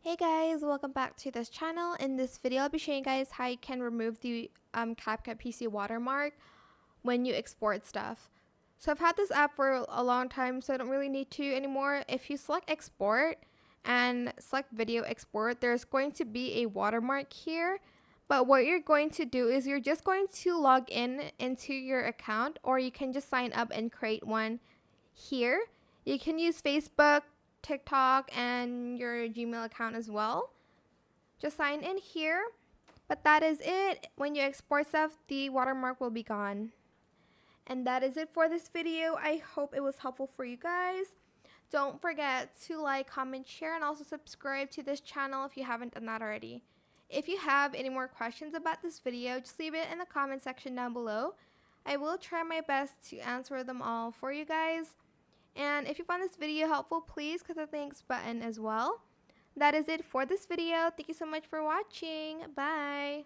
Hey guys, welcome back to this channel. In this video, I'll be showing you guys how you can remove the CapCut PC watermark when you export stuff. So I've had this app for a long time, so I don't really need to anymore. If you select export and select video export, there's going to be a watermark here. But what you're going to do is you're just going to log in into your account, or you can just sign up and create one here. You can use Facebook, TikTok, and your Gmail account as well. Just sign in here. But that is it. When you export stuff, the watermark will be gone. And that is it for this video. I hope it was helpful for you guys. Don't forget to like, comment, share, and also subscribe to this channel if you haven't done that already. If you have any more questions about this video, just leave it in the comment section down below. I will try my best to answer them all for you guys. And if you found this video helpful, please click the thanks button as well. That is it for this video. Thank you so much for watching. Bye.